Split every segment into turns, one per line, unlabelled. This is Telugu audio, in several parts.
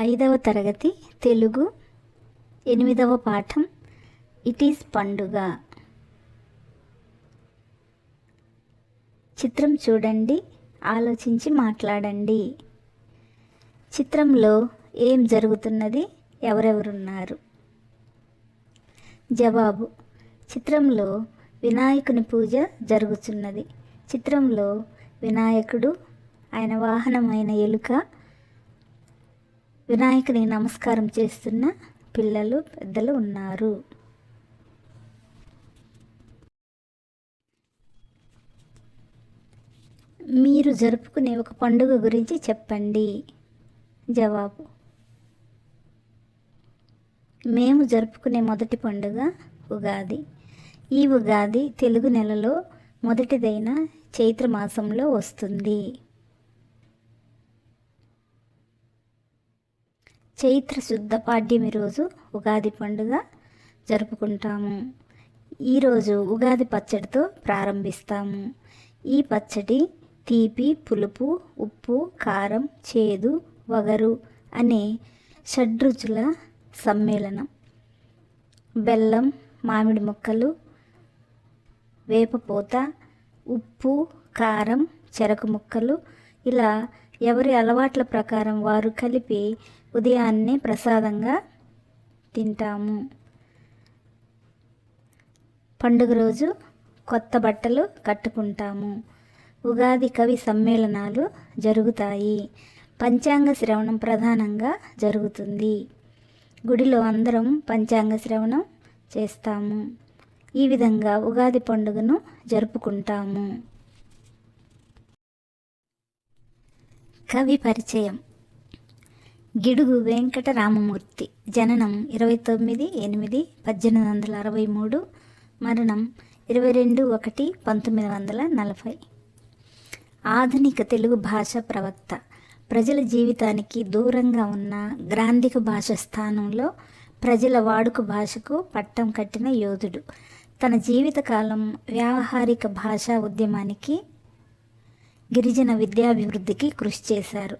5వ తరగతి తెలుగు 8వ పాఠం ఇట్ ఈస్ పండుగ. చిత్రం చూడండి, ఆలోచించి మాట్లాడండి. చిత్రంలో ఏం జరుగుతున్నది? ఎవరెవరున్నారు? జవాబు: చిత్రంలో వినాయకుని పూజ జరుగుతున్నది. చిత్రంలో వినాయకుడు, ఆయన వాహనమైన ఎలుక, వినాయకుని నమస్కారం చేస్తున్న పిల్లలు, పెద్దలు ఉన్నారు. మీరు జరుపుకునే ఒక పండుగ గురించి చెప్పండి. జవాబు: మేము జరుపుకునే మొదటి పండుగ ఉగాది. ఈ ఉగాది తెలుగు నెలలో మొదటిదైన చైత్రమాసంలో వస్తుంది. చైత్ర శుద్ధ పాడ్యమి రోజు ఉగాది పండుగ జరుపుకుంటాము. ఈరోజు ఉగాది పచ్చడితో ప్రారంభిస్తాము. ఈ పచ్చడి తీపి, పులుపు, ఉప్పు, కారం, చేదు, వగరు అనే షడ్రుచుల సమ్మేళనం. బెల్లం, మామిడి ముక్కలు, వేపపూత, ఉప్పు, కారం, చెరకు ముక్కలు ఇలా ఎవరి అలవాట్ల ప్రకారం వారు కలిపి ఉదయాన్నే ప్రసాదంగా తింటాము. పండుగ రోజు కొత్త బట్టలు కట్టుకుంటాము. ఉగాది కవి సమ్మేళనాలు జరుగుతాయి. పంచాంగ శ్రవణం ప్రధానంగా జరుగుతుంది. గుడిలో అందరం పంచాంగ శ్రవణం చేస్తాము. ఈ విధంగా ఉగాది పండుగను జరుపుకుంటాము. కవి పరిచయం: గిడుగు వెంకట రామమూర్తి. జననం 29/8/1863, మరణం 22/1/1940. ఆధునిక తెలుగు భాష ప్రవక్త. ప్రజల జీవితానికి దూరంగా ఉన్న గ్రాంధిక భాష స్థానంలో ప్రజల వాడుక భాషకు పట్టం కట్టిన యోధుడు. తన జీవితకాలం వ్యావహారిక భాషా ఉద్యమానికి, గిరిజన విద్యాభివృద్ధికి కృషి చేశారు.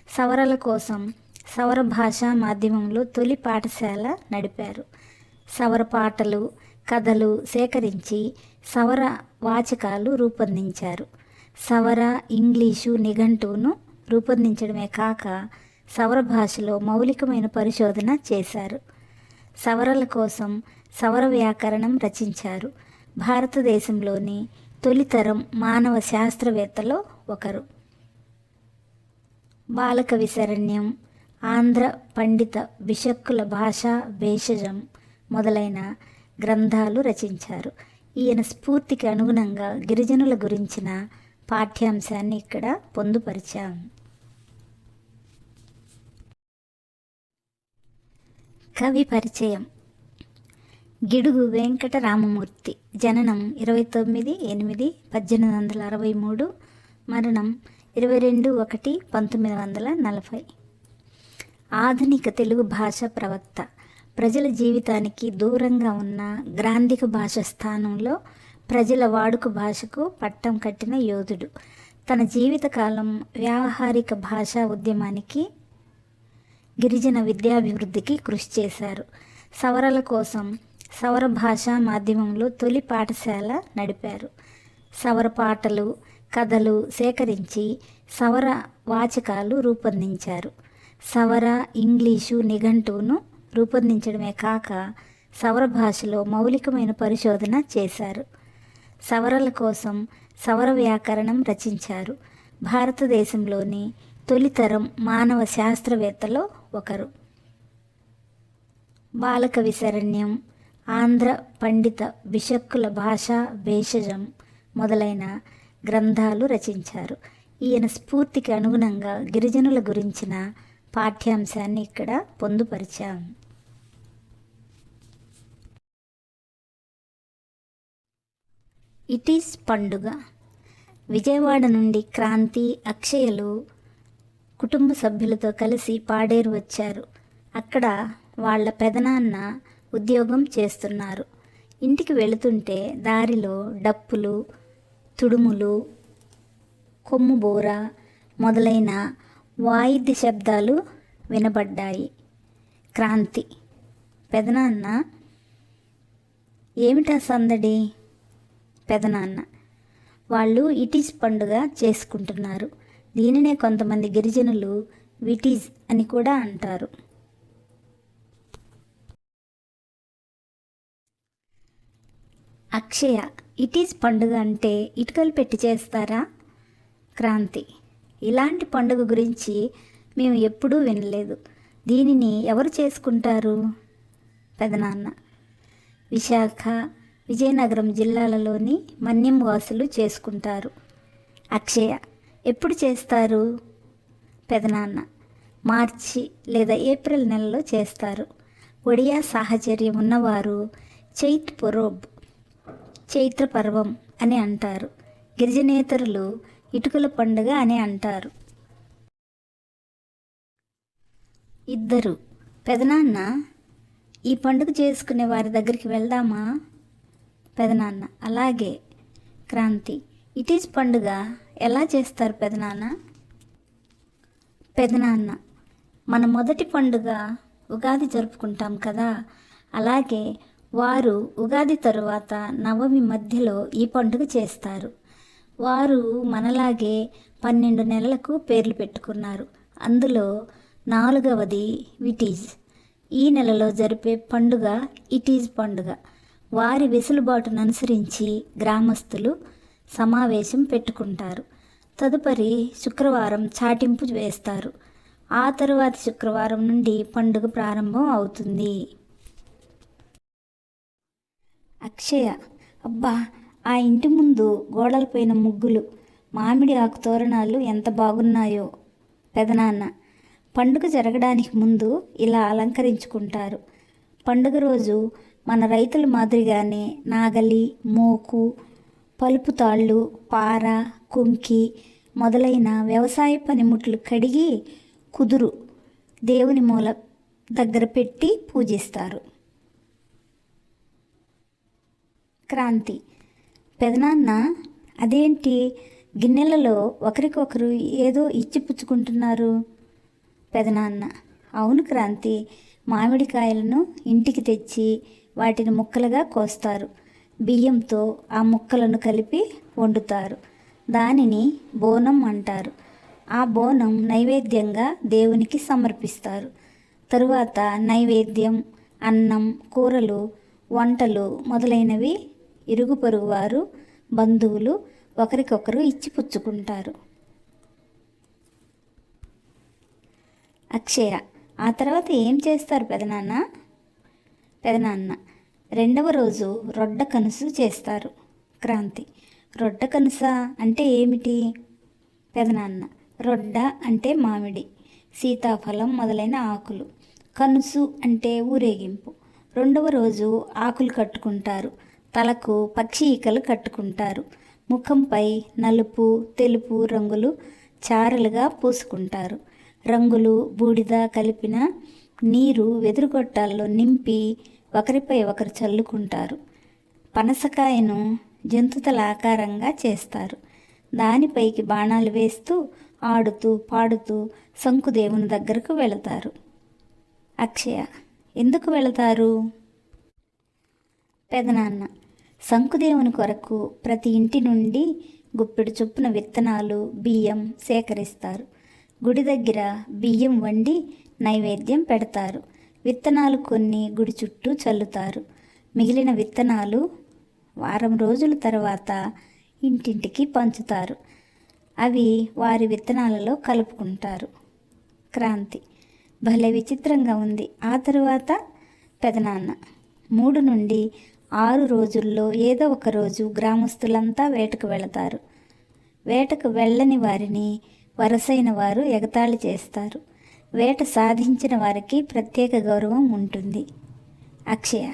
సవరల కోసం సవర భాషా మాధ్యమంలో తొలి పాఠశాల నడిపారు. సవర పాటలు, కథలు సేకరించి సవర వాచకాలు రూపొందించారు. సవర ఇంగ్లీషు నిఘంటువును రూపొందించడమే కాక సవర భాషలో మౌలికమైన పరిశోధన చేశారు. సవరల కోసం సవర వ్యాకరణం రచించారు. భారతదేశంలోని తొలితరం మానవ శాస్త్రవేత్తలో ఒకరు. బాలకవి శరణ్యం, ఆంధ్ర పండిత బిషక్కుల భాషా భేషజం మొదలైన గ్రంథాలు రచించారు. ఈయన స్ఫూర్తికి అనుగుణంగా గిరిజనుల గురించిన పాఠ్యాంశాన్ని ఇక్కడ పొందుపరిచాం. కవి పరిచయం: గిడుగు వెంకట రామమూర్తి. జననం 29/8/1863, మరణం 22/1/1940. ఆధునిక తెలుగు భాష ప్రవక్త. ప్రజల జీవితానికి దూరంగా ఉన్న గ్రాంధిక భాష స్థానంలో ప్రజల వాడుక భాషకు పట్టం కట్టిన యోధుడు. తన జీవితకాలం వ్యావహారిక భాషా ఉద్యమానికి, గిరిజన విద్యాభివృద్ధికి కృషి చేశారు. సవరల కోసం సవర భాషా మాధ్యమంలో తొలి పాఠశాల నడిపారు. సవర పాటలు, కథలు సేకరించి సవర వాచకాలు రూపొందించారు. సవర ఇంగ్లీషు నిఘంటువును రూపొందించడమే కాక సవర భాషలో మౌలికమైన పరిశోధన చేశారు. సవరల కోసం సవర వ్యాకరణం రచించారు. భారతదేశంలోని తొలితరం మానవ శాస్త్రవేత్తలో ఒకరు. బాలకవి శరణ్యం, ఆంధ్ర పండిత బిషక్కుల భాషా భేషజం మొదలైన గ్రంథాలు రచించారు. ఈయన స్ఫూర్తికి అనుగుణంగా గిరిజనుల గురించిన పాఠ్యాంశాన్ని ఇక్కడ పొందుపరిచాం. ఇట్ ఈస్ పండుగ. విజయవాడ నుండి క్రాంతి, అక్షయలు కుటుంబ సభ్యులతో కలిసి పాడేరు వచ్చారు. అక్కడ వాళ్ళ పెదనాన్న ఉద్యోగం చేస్తున్నారు. ఇంటికి వెళుతుంటే దారిలో డప్పులు, తుడుములు, కొమ్ముబోర మొదలైన వాయిద్య శబ్దాలు వినబడ్డాయి. క్రాంతి: పెదనాన్న, ఏమిటా సందడి? పెదనాన్న: వాళ్ళు ఇటీజ్ పండుగ చేసుకుంటున్నారు. దీనినే కొంతమంది గిరిజనులు విటీజ్ అని కూడా అంటారు. అక్షయ: ఇటీజ్ పండుగ అంటే ఇటుకలు పెట్టి చేస్తారా? క్రాంతి: ఇలాంటి పండుగ గురించి మేము ఎప్పుడూ వినలేదు. దీనిని ఎవరు చేసుకుంటారు? పెదనాన్న: విశాఖ, విజయనగరం జిల్లాలలోని మన్యం వాసులు చేసుకుంటారు. అక్షయ: ఎప్పుడు చేస్తారు? పెదనాన్న: మార్చి లేదా ఏప్రిల్ నెలలో చేస్తారు. ఒడియా సాహచర్యం ఉన్నవారు చైత్ర పర్వం అని అంటారు. గిరిజనేతరులు ఇటుకల పండుగ అని అంటారు. ఇద్దరు: పెదనాన్న, ఈ పండుగ చేసుకునే వారి దగ్గరికి వెళ్దామా? పెదనాన్న: అలాగే. క్రాంతి: ఇటీజ్ పండుగ ఎలా చేస్తారు పెదనాన్న? పెదనాన్న: మన మొదటి పండుగ ఉగాది జరుపుకుంటాం కదా, అలాగే వారు ఉగాది తరువాత నవమి మధ్యలో ఈ పండుగ చేస్తారు. వారు మనలాగే 12 నెలలకు పేర్లు పెట్టుకున్నారు. అందులో 4వది విటీజ్. ఈ నెలలో జరిపే పండుగ ఇటీజ్ పండుగ. వారి వెసులుబాటును అనుసరించి గ్రామస్తులు సమావేశం పెట్టుకుంటారు. తదుపరి శుక్రవారం చాటింపు వేస్తారు. ఆ తరువాతి శుక్రవారం నుండి పండుగ ప్రారంభం అవుతుంది. అక్షయ: అబ్బా, ఆ ఇంటి ముందు గోడలపైన ముగ్గులు, మామిడి ఆకు తోరణాలు ఎంత బాగున్నాయో. పెదనాన్న: పండుగ జరగడానికి ముందు ఇలా అలంకరించుకుంటారు. పండుగ రోజు మన రైతుల మాదిరిగానే నాగలి, మోకు, పలుపు తాళ్ళు, పార, కుంకి మొదలైన వ్యవసాయ పనిముట్లు కడిగి కుదురు దేవుని మూల దగ్గర పెట్టి పూజిస్తారు. క్రాంతి: పెదనాన్న, అదేంటి గిన్నెలలో ఒకరికొకరు ఏదో ఇచ్చిపుచ్చుకుంటున్నారు? పెదనాన్న: అవును క్రాంతి, మామిడికాయలను ఇంటికి తెచ్చి వాటిని ముక్కలుగా కోస్తారు. బియ్యంతో ఆ ముక్కలను కలిపి వండుతారు. దానిని బోనం అంటారు. ఆ బోనం నైవేద్యంగా దేవునికి సమర్పిస్తారు. తరువాత నైవేద్యం, అన్నం, కూరలు, వంటలు మొదలైనవి ఇరుగు పొరుగు వారు, బంధువులు ఒకరికొకరు ఇచ్చిపుచ్చుకుంటారు. అక్షయ: ఆ తర్వాత ఏం చేస్తారు పెదనాన్న? పెదనాన్న: 2వ రోజు రొడ్డ కనుసు చేస్తారు. క్రాంతి: రొడ్డ కనుస అంటే ఏమిటి? పెదనాన్న: రొడ్డ అంటే మామిడి, సీతాఫలం మొదలైన ఆకులు. కనుసు అంటే ఊరేగింపు. 2వ రోజు ఆకులు కట్టుకుంటారు. తలకు పక్షి ఈకలు కట్టుకుంటారు. ముఖంపై నలుపు, తెలుపు రంగులు చారలుగా పూసుకుంటారు. రంగులు, బూడిద కలిపిన నీరు వెదురుగొట్టాల్లో నింపి ఒకరిపై ఒకరు చల్లుకుంటారు. పనసకాయను జంతుతల ఆకారంగా చేస్తారు. దానిపైకి బాణాలు వేస్తూ ఆడుతూ పాడుతూ శంకుదేవుని దగ్గరకు వెళతారు. అక్షయ: ఎందుకు వెళతారు? పెదనాన్న: శంకుదేవుని కొరకు ప్రతి ఇంటి నుండి గుప్పెడు చొప్పున విత్తనాలు, బియ్యం సేకరిస్తారు. గుడి దగ్గర బియ్యం వండి నైవేద్యం పెడతారు. విత్తనాలు కొన్ని గుడి చుట్టూ చల్లుతారు. మిగిలిన విత్తనాలు వారం రోజుల తర్వాత ఇంటింటికి పంచుతారు. అవి వారి విత్తనాలలో కలుపుకుంటారు. క్రాంతి: భలే విచిత్రంగా ఉంది. ఆ తరువాత? పెదనాన్న: 3 నుండి 6 రోజుల్లో ఏదో ఒక రోజు గ్రామస్తులంతా వేటకు వెళతారు. వేటకు వెళ్ళని వారిని వరసైన వారు ఎగతాళి చేస్తారు. వేట సాధించిన వారికి ప్రత్యేక గౌరవం ఉంటుంది. అక్షయ: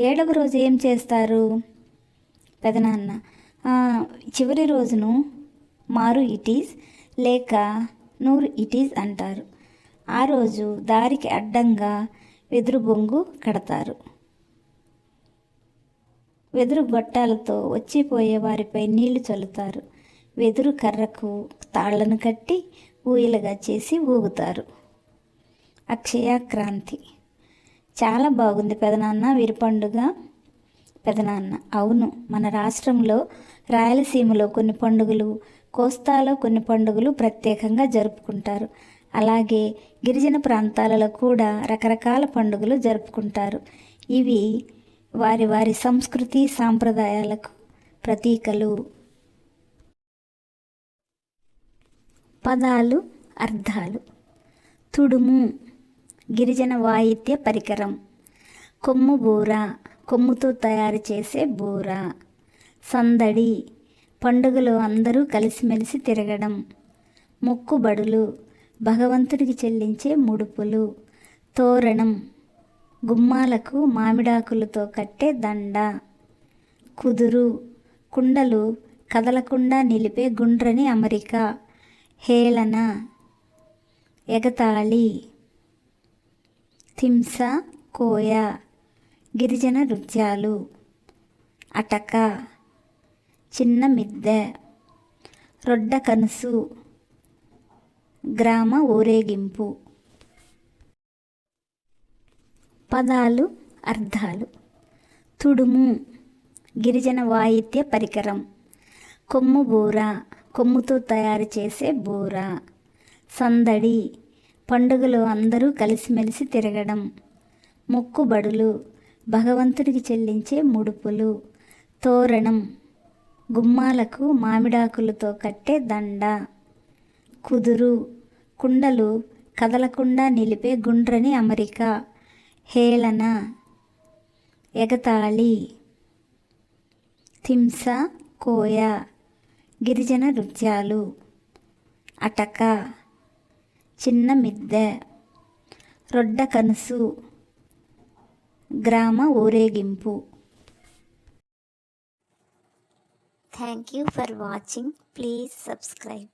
7వ రోజు ఏం చేస్తారు? పెదనాన్న: చివరి రోజును మారు ఇటీజ్ లేక నూరు ఇటీజ్ అంటారు. ఆ రోజు దారికి అడ్డంగా వెదురు బొంగు కడతారు. వెదురు గొట్టాలతో వచ్చిపోయే వారిపై నీళ్లు చల్లుతారు. వెదురు కర్రకు తాళ్లను కట్టి ఊయలుగా చేసి ఊగుతారు. అక్షయ క్రాంతి. చాలా బాగుంది పెదనాన్న వీరి పండుగ. పెదనాన్న: అవును, మన రాష్ట్రంలో రాయలసీమలో కొన్ని పండుగలు, కోస్తాలో కొన్ని పండుగలు ప్రత్యేకంగా జరుపుకుంటారు. అలాగే గిరిజన ప్రాంతాలలో కూడా రకరకాల పండుగలు జరుపుకుంటారు. ఇవి వారి వారి సంస్కృతి సాంప్రదాయాలకు ప్రతీకలు. పదాలు, అర్థాలు. తుడుము గిరిజన వాయిద్య పరికరం. కొమ్ము బూర కొమ్ముతో తయారు చేసే బూర. సందడి పండుగలో అందరూ కలిసిమెలిసి తిరగడం. మొక్కుబడులు భగవంతుడికి చెల్లించే ముడుపులు. తోరణం గుమ్మాలకు మామిడాకులతో కట్టే దండ. కుదురు కుండలు కదలకుండా నిలిపే గుండ్రని అమరిక. హేళన ఎగతాళి. తింస కోయ గిరిజన నృత్యాలు. అటక చిన్న మిద్దె. రొడ్డ కనుసు గ్రామ ఊరేగింపు. పదాలు, అర్థాలు. తుడుము గిరిజన వాయిద్య పరికరం. కొమ్ము బూర కొమ్ముతో తయారు చేసే బూర. సందడి పండుగలో అందరూ కలిసిమెలిసి తిరగడం. మొక్కుబడులు భగవంతుడికి చెల్లించే ముడుపులు. తోరణం గుమ్మాలకు మామిడాకులతో కట్టే దండ. కుదురు కుండలు కదలకుండా నిలిపే గుండ్రని అమరిక. హేళన ఎగతాళి. తింస కోయ గిరిజన నృత్యాలు. అటక చిన్న మిద్దె. రొడ్డ కనుసు గ్రామ ఊరేగింపు. Thank you for watching. Please subscribe.